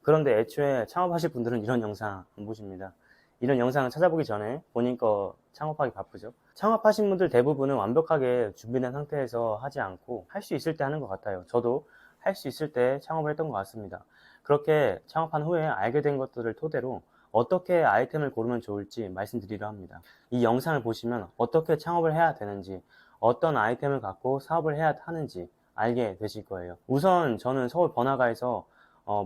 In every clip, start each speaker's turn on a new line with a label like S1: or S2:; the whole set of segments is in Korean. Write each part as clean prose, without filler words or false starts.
S1: 그런데 애초에 창업하실 분들은 이런 영상 안 보십니다. 이런 영상을 찾아보기 전에 본인 거 창업하기 바쁘죠. 창업하신 분들 대부분은 완벽하게 준비된 상태에서 하지 않고 할 수 있을 때 하는 것 같아요. 저도 할 수 있을 때 창업을 했던 것 같습니다. 그렇게 창업한 후에 알게 된 것들을 토대로 어떻게 아이템을 고르면 좋을지 말씀드리려 합니다. 이 영상을 보시면 어떻게 창업을 해야 되는지, 어떤 아이템을 갖고 사업을 해야 하는지 알게 되실 거예요. 우선 저는 서울 번화가에서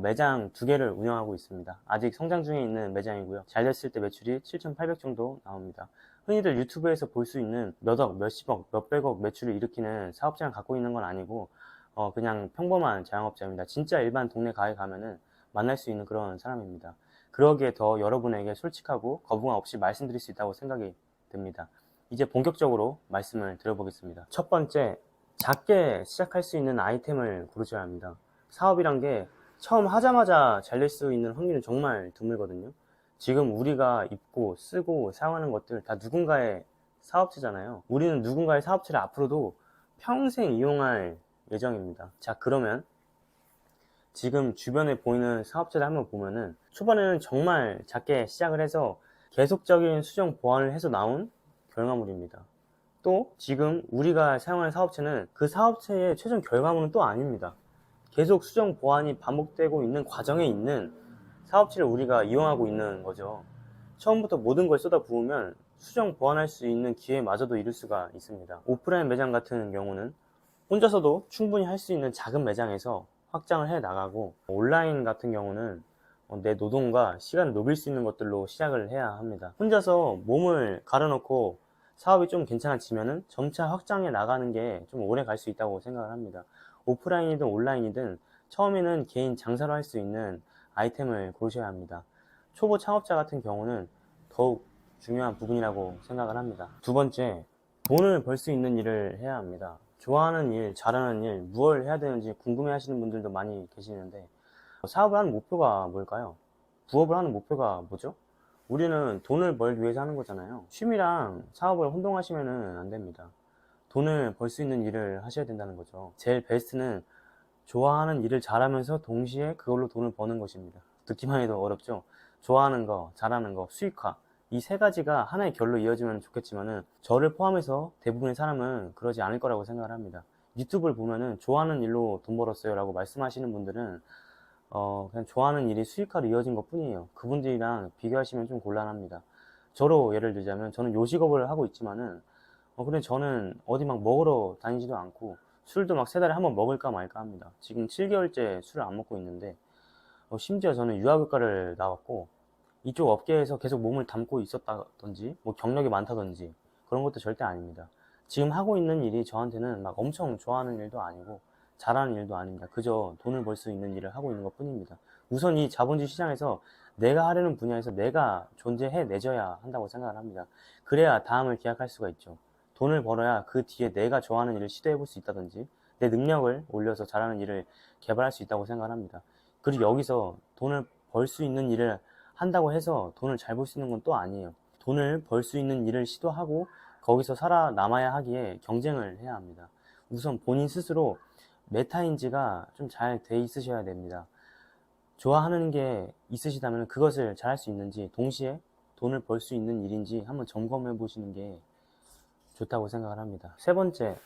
S1: 매장 2개를 운영하고 있습니다. 아직 성장 중에 있는 매장이고요. 잘 됐을 때 매출이 7,800 정도 나옵니다. 흔히들 유튜브에서 볼 수 있는 몇억, 몇십억, 몇백억 매출을 일으키는 사업장을 갖고 있는 건 아니고 그냥 평범한 자영업자입니다. 진짜 일반 동네 가게 가면은 만날 수 있는 그런 사람입니다. 그러기에 더 여러분에게 솔직하고 거부감 없이 말씀드릴 수 있다고 생각이 듭니다. 이제 본격적으로 말씀을 드려보겠습니다. 첫 번째, 작게 시작할 수 있는 아이템을 고르셔야 합니다. 사업이란 게 처음 하자마자 잘 될 수 있는 확률은 정말 드물거든요. 지금 우리가 입고 쓰고 사용하는 것들 다 누군가의 사업체잖아요. 우리는 누군가의 사업체를 앞으로도 평생 이용할 예정입니다. 자, 그러면 지금 주변에 보이는 사업체를 한번 보면은 초반에는 정말 작게 시작을 해서 계속적인 수정 보완을 해서 나온 결과물입니다. 또 지금 우리가 사용하는 사업체는 그 사업체의 최종 결과물은 또 아닙니다. 계속 수정 보완이 반복되고 있는 과정에 있는 사업체를 우리가 이용하고 있는 거죠. 처음부터 모든 걸 쏟아부으면 수정 보완할 수 있는 기회마저도 잃을 수가 있습니다. 오프라인 매장 같은 경우는 혼자서도 충분히 할 수 있는 작은 매장에서 확장을 해 나가고, 온라인 같은 경우는 내 노동과 시간을 녹일 수 있는 것들로 시작을 해야 합니다. 혼자서 몸을 갈아넣고 사업이 좀 괜찮아지면은 점차 확장해 나가는 게 좀 오래 갈 수 있다고 생각을 합니다. 오프라인이든 온라인이든 처음에는 개인 장사로 할 수 있는 아이템을 고르셔야 합니다. 초보 창업자 같은 경우는 더욱 중요한 부분이라고 생각을 합니다. 두 번째, 돈을 벌 수 있는 일을 해야 합니다. 좋아하는 일, 잘하는 일, 무엇을 해야 되는지 궁금해 하시는 분들도 많이 계시는데, 사업을 하는 목표가 뭘까요? 부업을 하는 목표가 뭐죠? 우리는 돈을 벌기 위해서 하는 거잖아요. 취미랑 사업을 혼동하시면 안 됩니다. 돈을 벌 수 있는 일을 하셔야 된다는 거죠. 제일 베스트는 좋아하는 일을 잘하면서 동시에 그걸로 돈을 버는 것입니다. 듣기만 해도 어렵죠? 좋아하는 거, 잘하는 거, 수익화. 이 세 가지가 하나의 결로 이어지면 좋겠지만은 저를 포함해서 대부분의 사람은 그러지 않을 거라고 생각을 합니다. 유튜브를 보면은 좋아하는 일로 돈 벌었어요 라고 말씀하시는 분들은 그냥 좋아하는 일이 수익화로 이어진 것 뿐이에요. 그분들이랑 비교하시면 좀 곤란합니다. 저로 예를 들자면 저는 요식업을 하고 있지만은 근데 저는 어디 막 먹으러 다니지도 않고 술도 막 3달에 한 번 먹을까 말까 합니다. 지금 7개월째 술을 안 먹고 있는데 심지어 저는 유아교과를 나왔고 이쪽 업계에서 계속 몸을 담고 있었다든지 뭐 경력이 많다든지 그런 것도 절대 아닙니다. 지금 하고 있는 일이 저한테는 막 엄청 좋아하는 일도 아니고 잘하는 일도 아닙니다. 그저 돈을 벌 수 있는 일을 하고 있는 것 뿐입니다. 우선 이 자본주의 시장에서 내가 하려는 분야에서 내가 존재해 내줘야 한다고 생각을 합니다. 그래야 다음을 기약할 수가 있죠. 돈을 벌어야 그 뒤에 내가 좋아하는 일을 시도해 볼 수 있다든지 내 능력을 올려서 잘하는 일을 개발할 수 있다고 생각을 합니다. 그리고 여기서 돈을 벌 수 있는 일을 한다고 해서 돈을 잘 벌 수 있는 건 또 아니에요. 돈을 벌 수 있는 일을 시도하고 거기서 살아남아야 하기에 경쟁을 해야 합니다. 우선 본인 스스로 메타인지가 좀 잘 돼 있으셔야 됩니다. 좋아하는 게 있으시다면 그것을 잘 할 수 있는지, 동시에 돈을 벌 수 있는 일인지 한번 점검해 보시는 게 좋다고 생각을 합니다. 세 번째,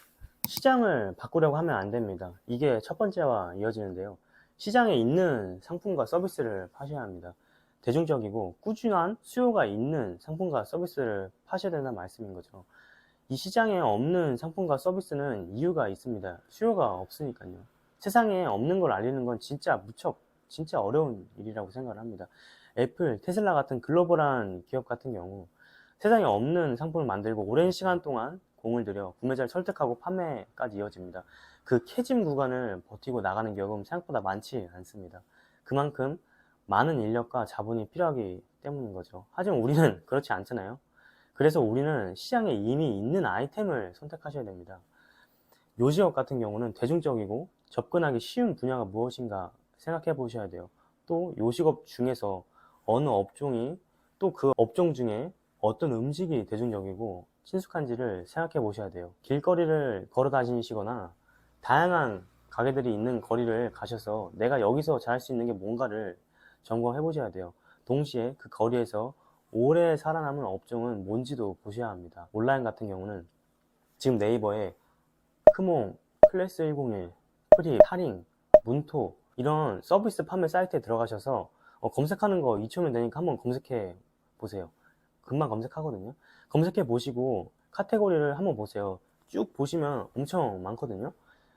S1: 시장을 바꾸려고 하면 안 됩니다. 이게 첫 번째와 이어지는데요. 시장에 있는 상품과 서비스를 파셔야 합니다. 대중적이고 꾸준한 수요가 있는 상품과 서비스를 파셔야 된다는 말씀인 거죠. 이 시장에 없는 상품과 서비스는 이유가 있습니다. 수요가 없으니까요. 세상에 없는 걸 알리는 건 진짜 어려운 일이라고 생각을 합니다. 애플, 테슬라 같은 글로벌한 기업 같은 경우 세상에 없는 상품을 만들고 오랜 시간 동안 공을 들여 구매자를 설득하고 판매까지 이어집니다. 그 캐짐 구간을 버티고 나가는 기업은 생각보다 많지 않습니다. 그만큼 많은 인력과 자본이 필요하기 때문인 거죠. 하지만 우리는 그렇지 않잖아요. 그래서 우리는 시장에 이미 있는 아이템을 선택하셔야 됩니다. 요지업 같은 경우는 대중적이고 접근하기 쉬운 분야가 무엇인가 생각해 보셔야 돼요. 또 요식업 중에서 어느 업종이 또 그 업종 중에 어떤 음식이 대중적이고 친숙한지를 생각해 보셔야 돼요. 길거리를 걸어 다니시거나 다양한 가게들이 있는 거리를 가셔서 내가 여기서 잘할 수 있는 게 뭔가를 점검해 보셔야 돼요. 동시에 그 거리에서 오래 살아남은 업종은 뭔지도 보셔야 합니다. 온라인 같은 경우는 지금 네이버에 크몽, 클래스 101, 프리, 타링, 문토 이런 서비스 판매 사이트에 들어가셔서 검색하는 거 2초면 되니까 한번 검색해 보세요. 금방 검색하거든요. 검색해 보시고 카테고리를 한번 보세요. 쭉 보시면 엄청 많거든요.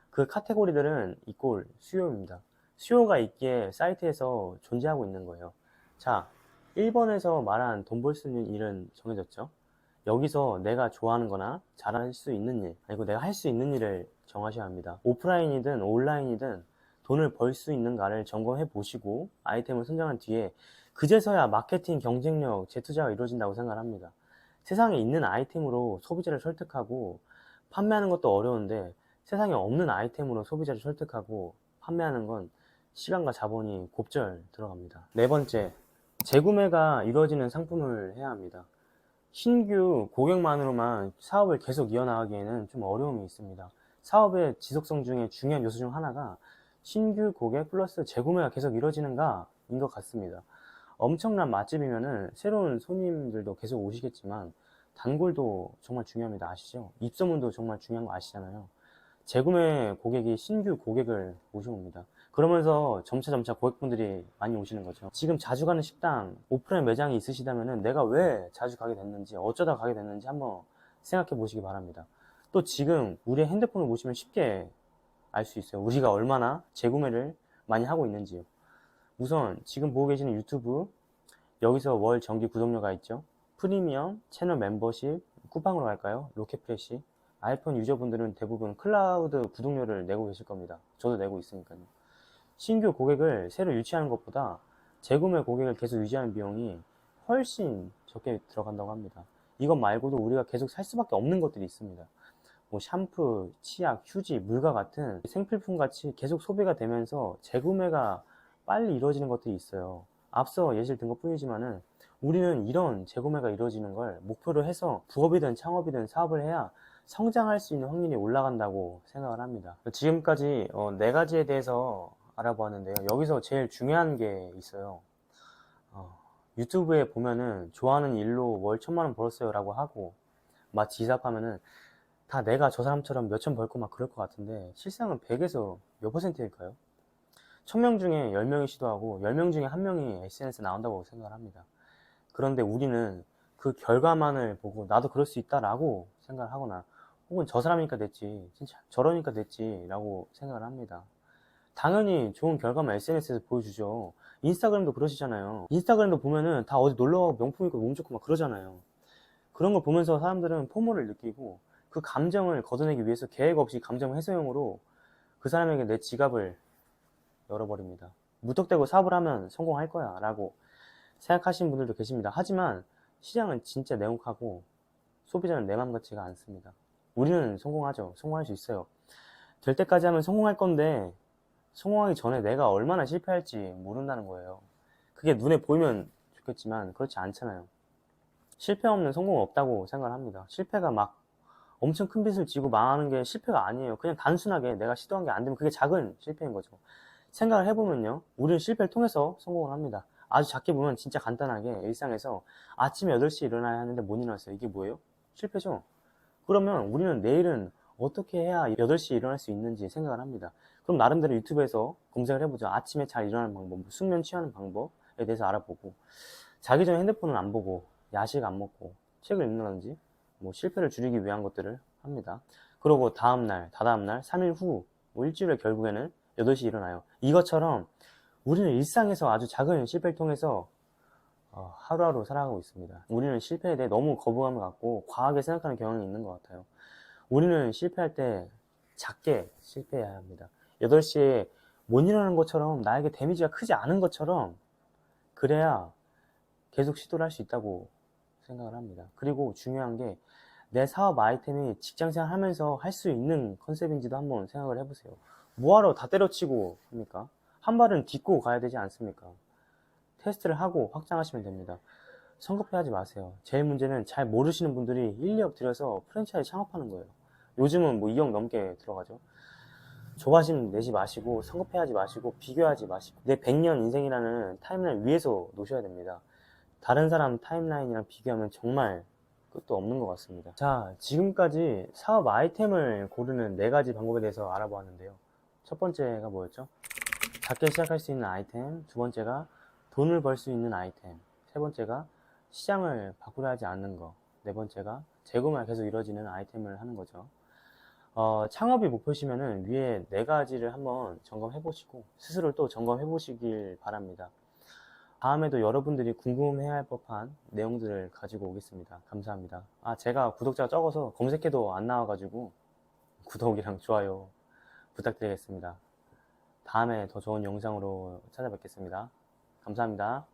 S1: 그 카테고리들은 이꼴 수요입니다. 수요가 있기에 사이트에서 존재하고 있는 거예요. 자, 1번에서 말한 돈 벌 수 있는 일은 정해졌죠. 여기서 내가 좋아하는 거나 잘할 수 있는 일, 그리고 내가 할 수 있는 일을 정하셔야 합니다. 오프라인이든 온라인이든 돈을 벌 수 있는가를 점검해 보시고 아이템을 선정한 뒤에 그제서야 마케팅, 경쟁력, 재투자가 이루어진다고 생각합니다. 세상에 있는 아이템으로 소비자를 설득하고 판매하는 것도 어려운데 세상에 없는 아이템으로 소비자를 설득하고 판매하는 건 시간과 자본이 곱절 들어갑니다. 네 번째, 재구매가 이루어지는 상품을 해야 합니다. 신규 고객만으로만 사업을 계속 이어나가기에는 좀 어려움이 있습니다. 사업의 지속성 중에 중요한 요소 중 하나가 신규 고객 플러스 재구매가 계속 이루어지는가인 것 같습니다. 엄청난 맛집이면은 새로운 손님들도 계속 오시겠지만 단골도 정말 중요합니다. 아시죠? 입소문도 정말 중요한 거 아시잖아요. 재구매 고객이 신규 고객을 모셔옵니다. 그러면서 점차 고객분들이 많이 오시는 거죠. 지금 자주 가는 식당, 오프라인 매장이 있으시다면 내가 왜 자주 가게 됐는지, 어쩌다 가게 됐는지 한번 생각해 보시기 바랍니다. 또 지금 우리의 핸드폰을 보시면 쉽게 알 수 있어요. 우리가 얼마나 재구매를 많이 하고 있는지요. 우선 지금 보고 계시는 유튜브, 여기서 월 정기 구독료가 있죠. 프리미엄, 채널 멤버십, 쿠팡으로 갈까요? 로켓프레시. 아이폰 유저분들은 대부분 클라우드 구독료를 내고 계실 겁니다. 저도 내고 있으니까요. 신규 고객을 새로 유치하는 것보다 재구매 고객을 계속 유지하는 비용이 훨씬 적게 들어간다고 합니다. 이것 말고도 우리가 계속 살 수밖에 없는 것들이 있습니다. 뭐 샴푸, 치약, 휴지, 물과 같은 생필품 같이 계속 소비가 되면서 재구매가 빨리 이루어지는 것들이 있어요. 앞서 예시를 든 것 뿐이지만은 우리는 이런 재구매가 이루어지는 걸 목표로 해서 부업이든 창업이든 사업을 해야 성장할 수 있는 확률이 올라간다고 생각을 합니다. 지금까지 네 가지에 대해서 알아보았는데요. 여기서 제일 중요한 게 있어요. 유튜브에 보면은 좋아하는 일로 월 1000만원 벌었어요 라고 하고 마치 이사하면은 다 내가 저 사람처럼 몇천 벌고 막 그럴 것 같은데 실상은 100에서 몇 %일까요? 1000명 중에 10명이 시도하고 10명 중에 1명이 SNS에 나온다고 생각을 합니다. 그런데 우리는 그 결과만을 보고 나도 그럴 수 있다라고 생각을 하거나 혹은 저 사람이니까 됐지, 진짜 저러니까 됐지 라고 생각을 합니다. 당연히 좋은 결과만 SNS에서 보여주죠. 인스타그램도 그러시잖아요. 인스타그램도 보면은 다 어디 놀러가고 명품 입고 몸 좋고 막 그러잖아요. 그런 걸 보면서 사람들은 포모를 느끼고 그 감정을 걷어내기 위해서 계획 없이 감정 해소용으로 그 사람에게 내 지갑을 열어버립니다. 무턱대고 사업을 하면 성공할 거야 라고 생각하시는 분들도 계십니다. 하지만 시장은 진짜 냉혹하고 소비자는 내 맘 같지가 않습니다. 우리는 성공하죠. 성공할 수 있어요. 될 때까지 하면 성공할 건데 성공하기 전에 내가 얼마나 실패할지 모른다는 거예요. 그게 눈에 보이면 좋겠지만 그렇지 않잖아요. 실패 없는 성공은 없다고 생각을 합니다. 실패가 막 엄청 큰 빚을 지고 망하는 게 실패가 아니에요. 그냥 단순하게 내가 시도한 게 안 되면 그게 작은 실패인 거죠. 생각을 해보면요. 우리는 실패를 통해서 성공을 합니다. 아주 작게 보면 진짜 간단하게 일상에서 아침에 8시에 일어나야 하는데 못 일어났어요. 이게 뭐예요? 실패죠. 그러면 우리는 내일은 어떻게 해야 8시에 일어날 수 있는지 생각을 합니다. 그럼 나름대로 유튜브에서 검색을 해보죠. 아침에 잘 일어나는 방법, 숙면 취하는 방법에 대해서 알아보고 자기 전에 핸드폰을 안 보고 야식 안 먹고 책을 읽는다든지 뭐 실패를 줄이기 위한 것들을 합니다. 그러고 다음날, 다다음날, 3일 후, 뭐 일주일에 결국에는 8시에 일어나요. 이것처럼 우리는 일상에서 아주 작은 실패를 통해서 하루하루 살아가고 있습니다. 우리는 실패에 대해 너무 거부감을 갖고 과하게 생각하는 경향이 있는 것 같아요. 우리는 실패할 때 작게 실패해야 합니다. 8시에 못 일어나는 것처럼 나에게 데미지가 크지 않은 것처럼 그래야 계속 시도를 할 수 있다고 생각을 합니다. 그리고 중요한 게 내 사업 아이템이 직장생활 하면서 할 수 있는 컨셉인지도 한번 생각을 해보세요. 뭐하러 다 때려치고 합니까? 한 발은 딛고 가야 되지 않습니까? 테스트를 하고 확장하시면 됩니다. 성급해하지 마세요. 제일 문제는 잘 모르시는 분들이 1, 2억 들여서 프랜차이즈 창업하는 거예요. 요즘은 뭐 2억 넘게 들어가죠. 조바심 내지 마시고 성급해하지 마시고 비교하지 마시고 내 100년 인생이라는 타임라인 위에서 놓으셔야 됩니다. 다른 사람 타임라인이랑 비교하면 정말 끝도 없는 것 같습니다. 자, 지금까지 사업 아이템을 고르는 4가지 방법에 대해서 알아보았는데요. 첫 번째가 뭐였죠? 작게 시작할 수 있는 아이템, 두 번째가 돈을 벌 수 있는 아이템, 세 번째가 시장을 바꾸려 하지 않는 거, 네 번째가 재구매가 계속 이루어지는 아이템을 하는 거죠. 창업이 목표시면은 위에 4가지를 한번 점검해 보시고 스스로를 또 점검해 보시길 바랍니다. 다음에도 여러분들이 궁금해야 할 법한 내용들을 가지고 오겠습니다. 감사합니다. 제가 구독자가 적어서 검색해도 안 나와가지고 구독이랑 좋아요 부탁드리겠습니다. 다음에 더 좋은 영상으로 찾아뵙겠습니다. 감사합니다.